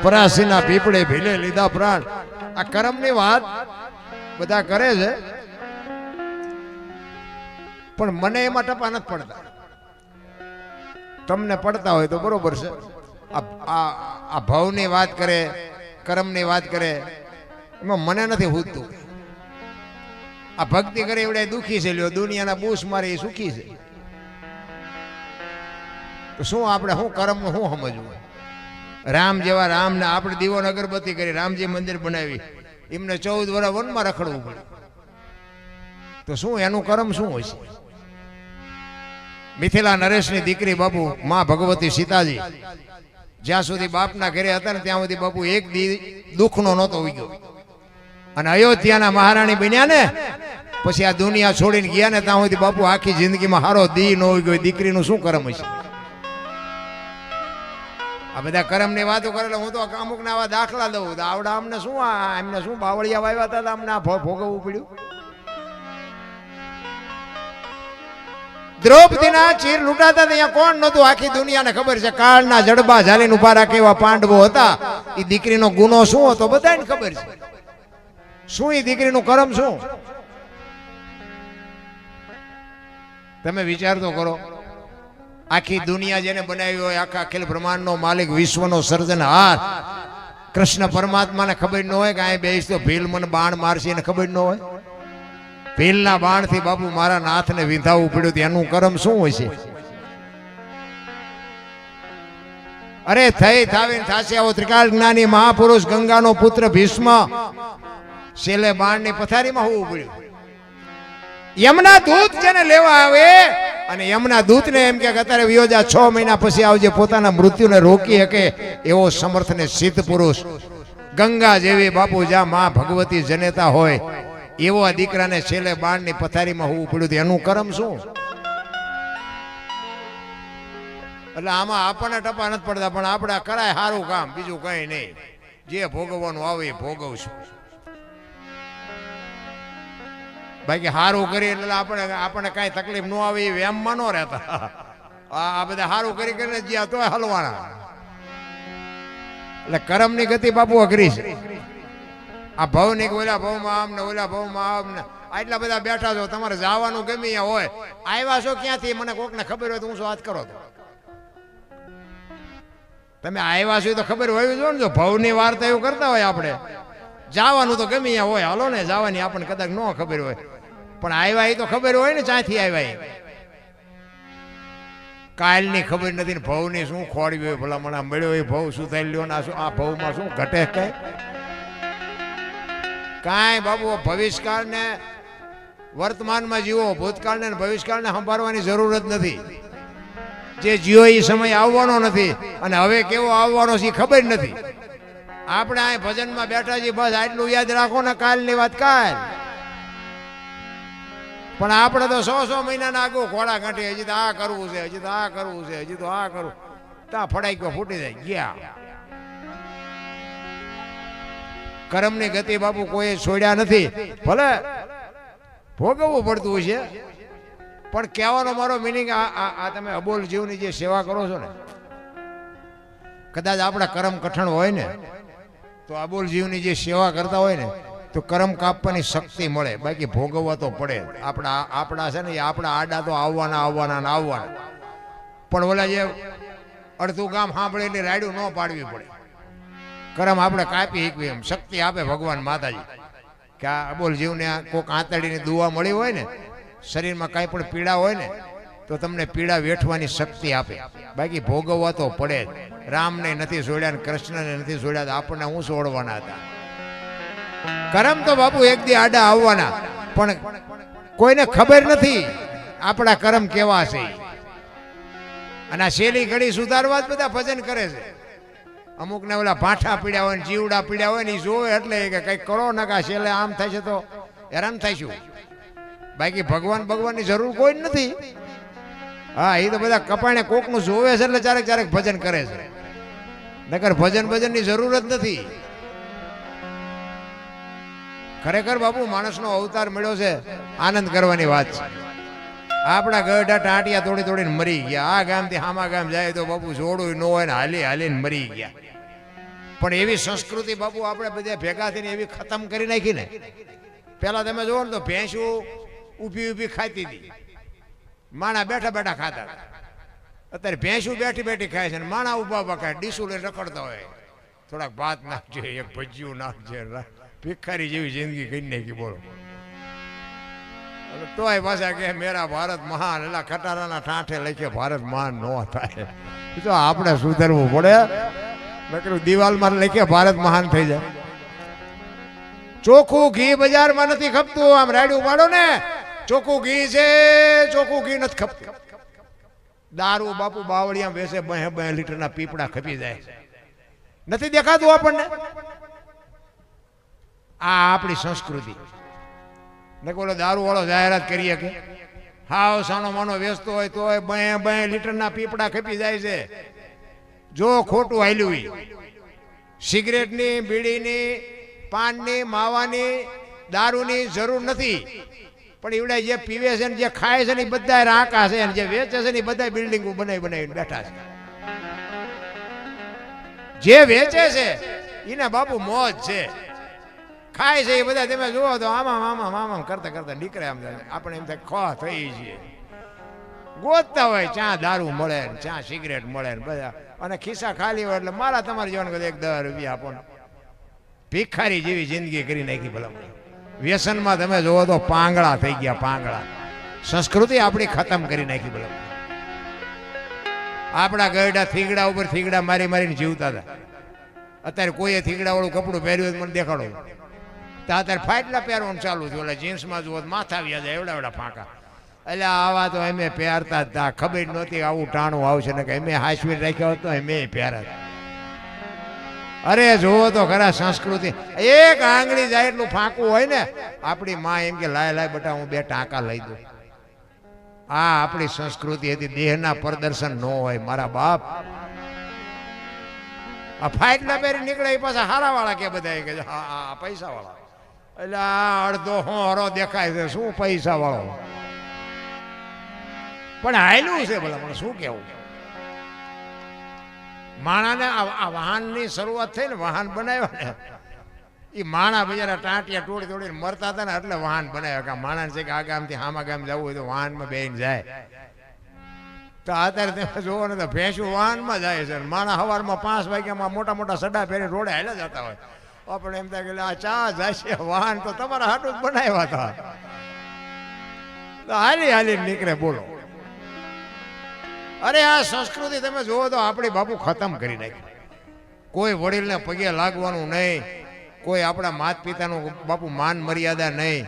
પરાસીના પીપળે ભીલે લીધા પ્રાણ. આ કર્મની વાત બધા કરે છે, પણ મને એમાં ટપા નથી પડતા. તમને પડતા હોય તો બરોબર છે. આ ભાવની વાત કરે, કર્મની વાત કરે, એમાં મને નથી હૂજતું. આ ભક્તિ કરે એવડે દુખી છે, લ્યો દુનિયાના બૂસ મારે એ સુખી છે. તો શું આપણે શું કર્મનું શું સમજવું? રામ જેવા રામને આપણે દીવોન અગરબત્તી કરી રામજી મંદિર બનાવી, એમને 14 વર્ષ વનમાં રખડવું પડે. તો શું એનું કર્મ શું હોય છે? મિથિલા નરેશની દીકરી બાપુ માં ભગવતી સીતાજી જ્યાં સુધી બાપના ઘરે હતા ને ત્યાં સુધી બાપુ એક દી દુઃખનો નહોતો ઉગ્યો. અને અયોધ્યાના મહારાણી બન્યા ને પછી આ દુનિયા છોડીને ગયા ને ત્યાં સુધી બાપુ આખી જિંદગીમાં હારો દી ન ઉગ્યો. દીકરીનું શું કર્મ છે? આ બધા કર્મની વાતો કરે. હું તો અમુક ના આવા દાખલા દઉં. આવડા અમને શું એમને શું બાવળિયા વાવ્યા હતા, અમને આ ભોગવવું પડ્યું. દ્રૌપદીના ચીર લૂંટાતા ત્યાં કોણ નહોતું? આખી દુનિયાને ખબર છે. કાળના જડબા ઝાલીને ઉભા રાખે એવા પાંડવો હતા. એ દીકરીનો ગુનો શું હતો બધાને ખબર છે. શું એ દીકરીનું કર્મ શું? તમે વિચાર તો કરો. આખી દુનિયા જેને બનાવી હોય, આખા અખિલ બ્રહ્માંડનો માલિક, વિશ્વનો સર્જનહાર કૃષ્ણ પરમાત્માને ખબર ન હોય કે અહીં બેસ તો ભીલ મને બાણ મારશે, એને ખબર ન હોય? ભીલના બાણથી બાપુ મારા નાથને વિંધાવવું પડ્યું. એનું કર્મ શું હોય છે? અરે થઈ થાવીને થાશે આવો ત્રિકાળ જ્ઞાની મહાપુરુષ ગંગાનો પુત્ર ભીષ્મ છેલ્લે બાણની પથારીમાં હોવું પડ્યું. યમના દૂત જેને લેવા આવે અને યમના દૂતને એમ કે અત્યારે વિયોજા 6 મહિના પછી આવજે, પોતાના મૃત્યુને રોકી શકે એવો સમર્થ ને સિદ્ધ પુરુષ ગંગા જેવી બાપુ જ્યાં માં ભગવતી જનેતા હોય એવો આ દીકરાને છેલ્લે બાણની પથારીમાં હોવું પડ્યું. એનું કર્મ શું? એટલે આમાં આપણને ટપા નથી પડતા, પણ આપણે કરાય સારું કામ, બીજું કઈ નહીં. જે ભોગવવાનું આવે એ ભોગવશું. બાકી સારું કરી એટલે આપણે કઈ તકલીફ ન આવે એ વ્યામમાં ન રહેતા. આ બધા સારું કરી કરીને જ્યાં તોય હલવાના. એટલે કર્મની ગતિ બાપુ અઘરી છે. આ ભવની ઓલા ભવમાં આમ ને ઓલા ભવમાં આમ ને આટલા બધા બેઠા છો, તમારે જવાનું ગમે ત્યાં હોય, આવ્યા છો ક્યાંથી મને કોકને ખબર હોય તો હું શું વાત કરો? તમે આવ્યા છો તો ખબર હોય જો ને. જો ભવની વાર્તા એવું કરતા હોય, આપણે જવાનું તો ગમે ત્યાં હોય, હાલો ને જવાની આપણને કદાચ ન ખબર હોય, પણ આવ્યા એ તો ખબર હોય ને ક્યાંથી આવ્યા. કાલની ખબર નથી ને ભવની શું ખોડવી હોય, ભલા મને મળ્યો એ ભવ શું થઈ લ્યો ને આ ભવમાં શું ઘટે કઈ કાંઈ બાબુ. ભવિષ્યકાળ ને વર્તમાનમાં જીવો, ભૂતકાળ ને ભવિષ્યકાળને સંભાળવાની જરૂર જ નથી. જે જીવો એ સમય આવવાનો નથી અને હવે કેવો આવવાનો છે ખબર નથી. આપણે આ ભજનમાં બેઠા છીએ, બસ આટલું યાદ રાખો ને કાલની વાત કાલ. પણ આપણે તો 100 મહિનાના આગો ખોડા કાઢીએ. હજી તો આ કરવું છે, હજી તો આ કરવું છે, હજી તો આ કરવું. ત્યાં ફડાઈ ગયો, ફૂટી જાય ગયા. કર્મની ગતિ બાપુ કોઈ છોડ્યા નથી. ભલે ભોગવવું પડતું છે, પણ કહેવાનો મારો મિનિંગ આ તમે અબોલ જીવની જે સેવા કરો છો ને, કદાચ આપણા કર્મ કઠણ હોય ને તો અબોલ જીવની જે સેવા કરતા હોય ને તો કર્મ કાપવાની શક્તિ મળે. બાકી ભોગવવા તો પડે. આપણા છે ને આપણા આડા તો આવવાના. પણ ઓલા જે અડધું ગામ સાંભળે એટલે રાયડું ન પાડવી પડે. કર્મ આપણે કાપી શકવી એમ શક્તિ આપે ભગવાન માતાજી. કે આ અબોલ જીવને કોઈક આંતડીની દુઆ મળી હોય ને, શરીરમાં કાંઈ પણ પીડા હોય ને તો તમને પીડા વેઠવાની શક્તિ આપે. બાકી ભોગવવા તો પડે જ. રામને નથી છોડ્યા ને કૃષ્ણને નથી છોડ્યા, તો આપણને હું છોડવાના હતા? કર્મ તો બાપુ એક દી આડા આવવાના, પણ કોઈને ખબર નથી આપણા કર્મ કેવા છે. અને આ શેલી ઘડી સુધારવા જ બધા ભજન કરે છે. અમુક ને ઓલા ભાઠા પીડ્યા હોય ને જીવડા પીડ્યા હોય ને એ જોવે એટલે કે કંઈક કરો ને કા છેલ્લે આમ થાય છે તો હેરાન થઈશું. બાકી ભગવાનની જરૂર કોઈ જ નથી. હા, એ તો બધા કપાણે કોકનું જોવે છે એટલે ચારેક ભજન કરે છે. નકર ભજનની જરૂર જ નથી. ખરેખર બાપુ માણસનો અવતાર મળ્યો છે આનંદ કરવાની વાત છે. આપણા ગઢા ટાંટિયા તોડીને મરી ગયા. આ ગામથી હામા ગામ જાય તો બાપુ જોડું ન હોય ને હાલીને મરી ગયા. પણ એવી સંસ્કૃતિ બાપુ આપણે બધા ભેગા થઈને એવી ખતમ કરી નાખી ને. પેલા તમે જોવો ને તો ભેંસું ઊભી ઊભી ખાતી હતી, માણા બેઠા બેઠા ખાતા. અત્યારે ભેંસું બેઠી બેઠી ખાય છે ને માણા ઊભા ઊભા ખાય, ડીસું લઈને રખડતા હોય. થોડાક ભાત નાખજે, એક ભજીયું નાખજે, ભિખારી જેવી જિંદગી કરી નાખી. બોલો તોય પાછા કે મેરા ભારત મહાન, એટલે ખટારાના ઠાઠે લખે ભારત મહાન ન થાય. તો આપણે સુધરવું પડે. મેં કહ્યું દિવાલમાં લખે ભારત મહાન થઈ જાય. ચોખ્ખું ઘી બજારમાં નથી ખપતું. આમ રાડ્યું પાડો ને, ચોખ્ખું ઘી છે, ચોખ્ખું ઘી નથી ખપતું. દારૂ બાપુ બાવળિયા બેસે 2 લીટરના પીપડા ખપી જાય. નથી દેખાતું આપણને? આ આપણી સંસ્કૃતિ. ને બોલો દારૂ વાળો જાહેરાત કરીએ કે હાવ સાનો માનો વેચતો હોય તો 2 લીટરના પીપડા ખપી જાય છે. જો ખોટું હાલ્યું, સિગરેટની, બીડીની, પાનની, માવાની, દારૂની જરૂર નથી. પણ એવડે જે પીવે છે ને જે ખાય છે ને બધા રાકા છે, જે વેચે છે ને બધા બિલ્ડિંગો બનાવીને બેઠા છે. જે વેચે છે એને બાપુ મોજ છે, ખાય છે એ બધા તમે જુઓ તો આમાં કરતા કરતા નીકળે. આમ આપણે એમ થાય ખો થઈ છીએ. ગોતતા હોય ચા દારૂ મળે ને ચા સિગરેટ મળે ને બધા, અને ખિસ્સા ખાલી હોય એટલે મારા તમારે જવાનું કદાચ 10 રૂપિયા આપો ને. ભિખારી જેવી જિંદગી કરી નાખી. ભલા વ્યસનમાં તમે જોવો તો પાંગળા થઈ ગયા, પાંગળા. સંસ્કૃતિ આપણી ખતમ કરી નાખી. ભલા આપણા ગયડા થીગડા ઉપર થીગડા મારી મારીને જીવતા હતા. અત્યારે કોઈએ થીગડા વાળું કપડું પહેર્યું મને દેખાડો તો અત્યારે ફાટલા પહેરવાનું ચાલુ થયું. એટલે જીન્સમાં જુઓ માથા આવ્યા જાય એવડા એવડા ફાંકા. એટલે આવા તો અમે પહેરતા જ હતા. ખબર નહોતી આવું ટાણું આવશે ને કે અમે હાસવીર રાખ્યો હતો અમે પહેરત. અરે જુઓ તો ખરા સંસ્કૃતિ. એક આંગળી જાય એટલું ફાંકું હોય ને, આપણી માં એમ કે લાય લાય બટા હું 2 ટાંકા લઈ દઉં. આ આપણી સંસ્કૃતિ હતી. દેહના પ્રદર્શન ન હોય મારા બાપ. આ ફાટલા પહેરી નીકળે એ પાછા હારા વાળા કે બધા કે હા પૈસા વાળા. એટલે આ અડધો હોરો દેખાય છે, શું પૈસા વાળો. પણ હાયલું છે ભલા મને શું કેવું. માણાને આ વાહનની શરૂઆત થઈ ને, વાહન બનાવ્યા ને એ માણા બિચારા ટાંટિયા તોડી તોડીને મરતા હતા ને એટલે વાહન બનાવ્યા. કે માણા છે કે આ ગામથી હામા ગામ જવું હોય તો વાહનમાં બેહીને જાય. તો અત્યારે તમે જોવો ને તો ભેંસું વાહનમાં જાય છે. માણા સવારમાં 5 વાગ્યામાં મોટા મોટા સડા પહેરી રોડે હાલ્યા જતા હોય. આપણે એમ થાય કે આ ચા જાય છે, વાહન તો તમારા હાટું જ બનાવ્યા હતા. તો હાલી હાલી નીકળે. બોલો અરે આ સંસ્કૃતિ તમે જોવો તો આપણી બાપુ ખતમ કરી નાખી. કોઈ વડીલને પગે લાગવાનું નહીં, કોઈ આપણા માતા પિતાનું બાપુ માન મર્યાદા નહીં.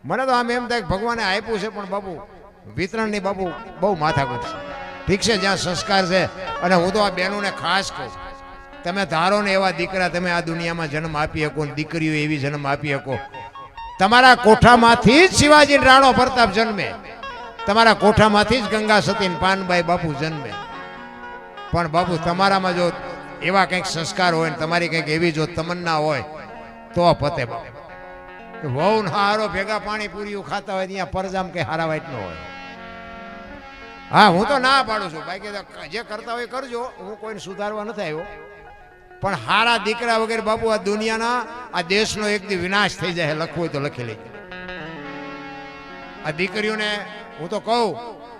મને તો આમ એમ થાય કે ભગવાને આપ્યું છે પણ બાપુ વિતરણની બાપુ બહુ માથાકૂટ છે. ઠીક છે જ્યાં સંસ્કાર છે. અને હું તો આ બહેનોને ખાસ કહું, તમે ધારો ને એવા દીકરા તમે આ દુનિયામાં જન્મ આપી શકો, દીકરીઓ એવી જન્મ આપી શકો. તમારા કોઠામાંથી જ શિવાજી રાણો પ્રતાપ જન્મે, તમારા કોઠામાંથી જ ગંગા સતી પાનબાઈ બાપુ જન્મે. પણ બાપુ તમારામાં જો એવા કંઈક સંસ્કાર હોય ને તમારી કંઈક એવી જો તમન્ના હોય તો પતે. બાપુ વહુ ને હારો ભેગા પાણીપુરીઓ ખાતા હોય ત્યાં પરજામ કઈ હારા વાઈટ ન હોય. હા હું તો ના પાડું છું ભાઈ કે જે કરતા હોય કરજો, હું કોઈને સુધારવા નથી આવ્યો. પણ હારા દીકરા વગેરે બાપુ આ દુનિયાના આ દેશનો એક દી વિનાશ થઈ જાય. લખવું હોય તો લખી લેજો. આ દીકરીઓને હું તો કહું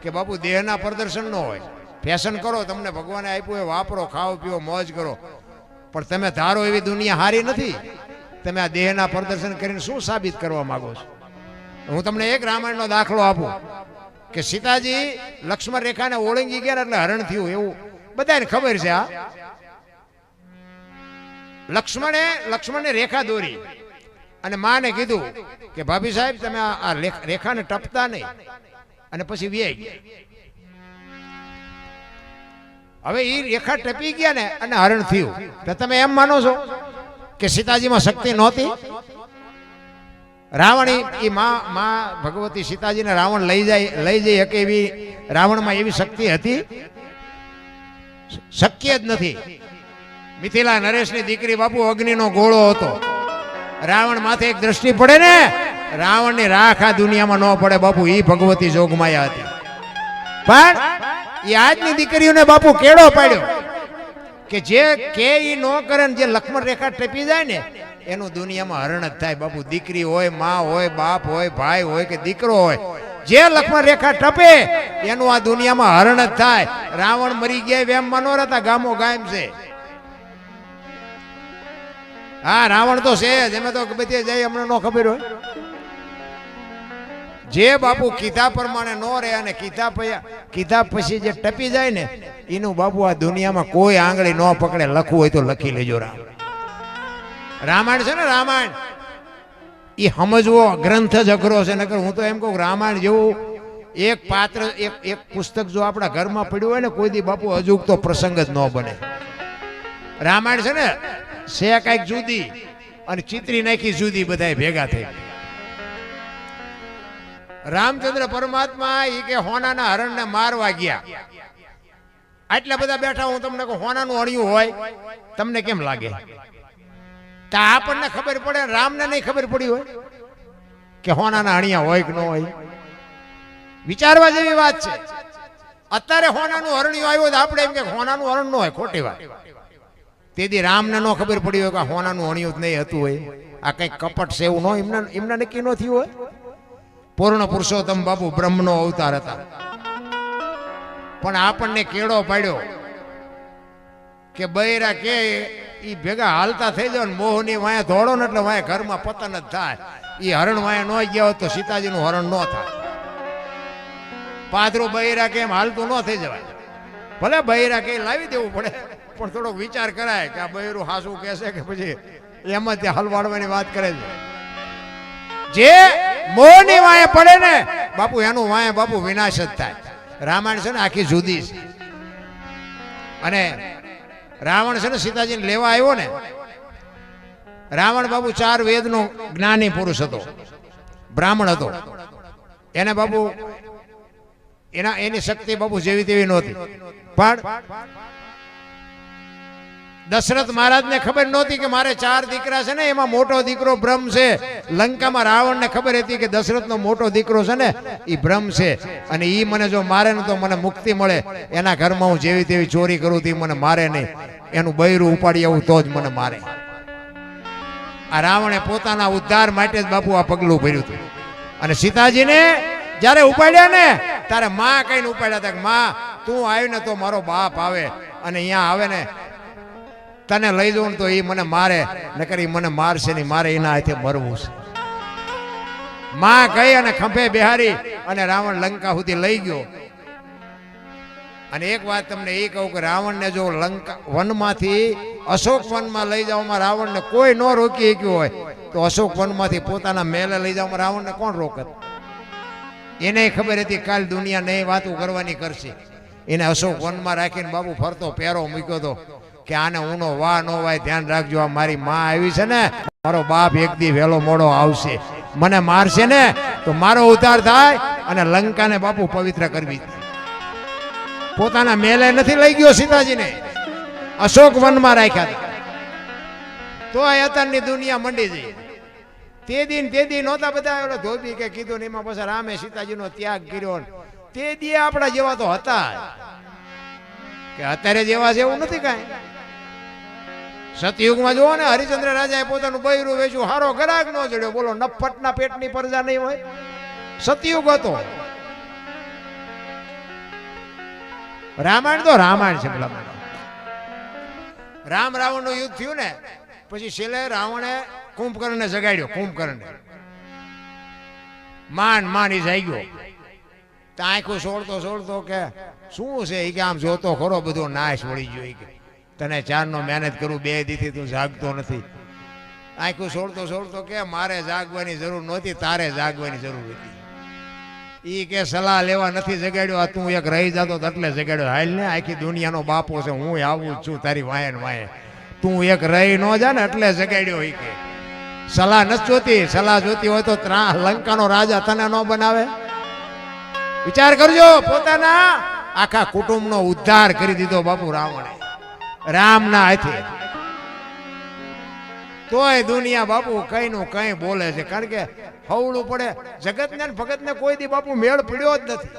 કે બાપુ દેહના પ્રદર્શન ન હોય, ફેશન કરો, તમને ભગવાને આપ્યું હોય વાપરો, ખાઓ પીઓ, મોજ કરો. પણ તમે ધારો એવી દુનિયા હારી નથી. તમે આ દેહના પ્રદર્શન કરીને શું સાબિત કરવા માંગો છો? હું તમને એક રામાયણનો દાખલો આપું કે સીતાજી લક્ષ્મણ રેખાને ઓળંગી ગયા એટલે હરણ થયું. એવું બધાને ખબર છે. આ લક્ષ્મણે રેખા દોરી અને માને કીધું કે ભાભી સાહેબ તમે આ રેખાને ટપતા નહીં, અને પછી વ્યાઈ ગયા. હવે એ રેખા ટપી ગયા ને અને હરણ થયું. તો તમે એમ માનો છો કે સીતાજીમાં શક્તિ નહોતી? રાવણ એ માં ભગવતી સીતાજીને રાવણ લઈ જઈ શકે એવી રાવણમાં એવી શક્તિ હતી? શક્ય જ નથી. મિથિલા નરેશની દીકરી બાપુ અગ્નિનો ગોળો હતો. રાવણ માથે એક દ્રષ્ટિ પડે ને, રાવણની રાખ આ દુનિયામાં ન પડે બાપુ. એ ભગવતી જોગમાયા હતી. પણ એ આજની દીકરીઓને બાપુ કેળો પાડ્યો. કે જે કે ઈ નો કરે ને જે લક્ષ્મણ રેખા ટપી જાય ને એનું દુનિયામાં હરણ જ થાય બાપુ. દીકરી હોય, માં હોય, બાપ હોય, ભાઈ હોય કે દીકરો હોય, જે લક્ષ્મણ રેખા ટપે એનું આ દુનિયામાં હરણ જ થાય. રાવણ મરી ગયા એમ માનો રહેતા ગામો ગામ છે. હા રાવણ તો છે જ, એમાં તો બધે જાય અમને નો ખબર હોય. જે બાપુ કીધા પ્રમાણે નો રહે અને કીધા પછી જે ટપી જાય ને એનું બાપુ આ દુનિયામાં કોઈ આંગળી ન પકડે. લખવું હોય તો લખી લેજો. રામાયણ છે ને, રામાયણ એ સમજવો ગ્રંથ જ અઘરો છે. નકર હું તો એમ કહું રામાયણ જેવું એક પાત્ર એક પુસ્તક જો આપણા ઘરમાં પડ્યું હોય ને કોઈ દી બાપુ અજુક તો પ્રસંગ જ ન બને. રામાયણ છે ને છે કઈક જુદી અને ચિત્રી નાખી જુદી, બધા ભેગા થઈ. રામચંદ્ર પરમાત્મા એ કે હોનાના હરણને મારવા ગયા. આટલા બધા બેઠા હું તમને કહું હોનાનું અણિયું હોય તમને કેમ લાગે? તો આપણને ખબર પડે, રામને નહીં ખબર પડી હોય કે હોનાના અણિયા હોય કે ન હોય? વિચારવા જેવી વાત છે. અત્યારે હોનાનું હરણિયું આવ્યું તો આપણે એમ કે હોનાનું હરણ ન હોય, ખોટી વાત. તેથી રામને ન ખબર પડી હોય કે હોનાનું અણિયું જ નહીં હતું હોય. આ કઈક કપટ છે એવું ન એમના નક્કી ન થયું હોય. પૂર્ણ પુરુષોત્તમ બાપુ બ્રહ્મનો અવતાર હતા, પણ આપણને કેળો પાડ્યો કે બૈરા કે ઈ ભેગા હાલતા થઈ જાવ ને મોહની વાયા દોડો ને એટલે વાયા ઘરમાં પતન જ થાય. ઈ હરણ વાયા ન ગયા હોત તો સીતાજીનું હરણ ન થાય. પાદરો બૈરા કે એમ હાલતું ન થઈ જવાય. ભલે બૈરા કે લાવી દેવું પડે પણ થોડોક વિચાર કરાય કે આ બૈરું હાસું કહેશે કે પછી એમ જ હલવાડવાની વાત કરે છે. જે મોહની વાય પડે ને બાપુ એનું વાય બાપુ વિનાશ જ થાય. રામાયણ છે ને આખી જુદી છે. અને રાવણ છે ને સીતાજીને લેવા આવ્યો ને, રાવણ બાપુ 4 વેદનો જ્ઞાની પુરુષ હતો, બ્રાહ્મણ હતો. એને બાપુ એની શક્તિ બાપુ જેવી તેવી નહોતી. પણ દશરથ મહારાજને ખબર નહોતી કે મારે 4 દીકરા છે ને એમાં મોટો દીકરો બ્રહ્મ છે. લંકામાં રાવણને ખબર હતી કે દશરથનો મોટો દીકરો છે ને એ બ્રહ્મ છે અને એ મને જો મારે ને તો મને મુક્તિ મળે. એના ઘરમાં હું જેવી તેવી ચોરી કરું તો મને મારે નહીં, એનું બૈરું ઉપાડી આવું તો જ મને મારે. આ રાવણે પોતાના ઉદ્ધાર માટે જ બાપુ આ પગલું ભર્યું હતું. અને સીતાજીને જ્યારે ઉપાડ્યા ને ત્યારે માં કઈને ઉપાડ્યા હતા કે માં તું આવ્યો ને તો મારો બાપ આવે અને અહીંયા આવે ને તને લઈ જવું તો એ મને મારે, નકર એ મને મારશે નહીં, મારે એના હાથે મરવું છે. માં ગઈ અને ખંભે બેહારી અને રાવણ લંકા સુધી લઈ ગયો. અને એક વાત તમને એ કહું કે રાવણને જો લંકા વનમાંથી અશોક વનમાં લઈ જવામાં રાવણને કોઈ ન રોકી શક્યું હોય તો અશોક વનમાંથી પોતાના મહેલે લઈ જવામાં રાવણને કોણ રોકત? એને ખબર હતી કાલ દુનિયા નહીં વાતું કરવાની કરશે. એને અશોક વનમાં રાખીને બાબુ ફરતો પહેરો મૂક્યો હતો કે આને ઊનો વાહ નો વાય, ધ્યાન રાખજો, આ મારી માં આવી છે ને, મારો બાપ એક દી વહેલો મોડો આવશે, મને મારશે ને તો મારો ઉદ્ધાર થાય અને લંકાને બાપુ પવિત્ર કરવી. પોતાના મેલે નથી લઈ ગયો સીતાજીને, અશોક વનમાં રાખ્યા હતા. તો આ અત્યારની દુનિયા મંડી જઈ. તે દી નહોતા બધા ધોબી કે કીધું ને એમાં પછી રામે સીતાજીનો ત્યાગ કર્યો. તે દી આપણા જેવા તો હતા કે અત્યારે જેવા છે એવું નથી કાંઈ. સતયુગમાં જુઓ ને હરિચંદ્ર રાજાએ પોતાનું બૈરું વેચ્યું, હારો ગરાક નો જડ્યો. બોલો નફટના પેટની પ્રજા નહીં હોય. સતયુગ હતો. રામાયણ તો રામાયણ છે. રામ રાવણ નું યુદ્ધ થયું ને પછી છેલ્લે રાવણે કુંભકર્ણને જગાડ્યો. કુંભકર્ણને માન ઈ જાગ્યો. તો આંખું સોળતો કે શું છે એ કે આમ જોતો ખરો બધો નાશ વળી ગયો. કે તને 4 નો મહેનત કરું 2 દીથી તું જાગતો નથી. આંખું સોળતો કે મારે જાગવાની જરૂર નહોતી, તારે જાગવાની જરૂર હતી. ઈ કે સલાહ લેવા નથી જગાડ્યો, તું એક રહી જતો એટલે જગાડ્યો. હાલ ને આખી દુનિયાનો બાપો છે, હું આવું છું તારી વાયે ને વાયે, તું એક રહી ન જા ને એટલે જગાડ્યો. ઈ કે સલાહ નથી જોતી, સલાહ જોતી હોય તો લંકાનો રાજા તને ન બનાવે. વિચાર કરજો. પોતાના આખા કુટુંબનો ઉદ્ધાર કરી દીધો બાપુ રાવણે રામના હાથે. તોય દુનિયા બાપુ કઈ નું કઈ બોલે છે, કારણ કે હવળું પડે. જગતને ભગતને કોઈ દી બાપુ મેળ પડ્યો જ નથી.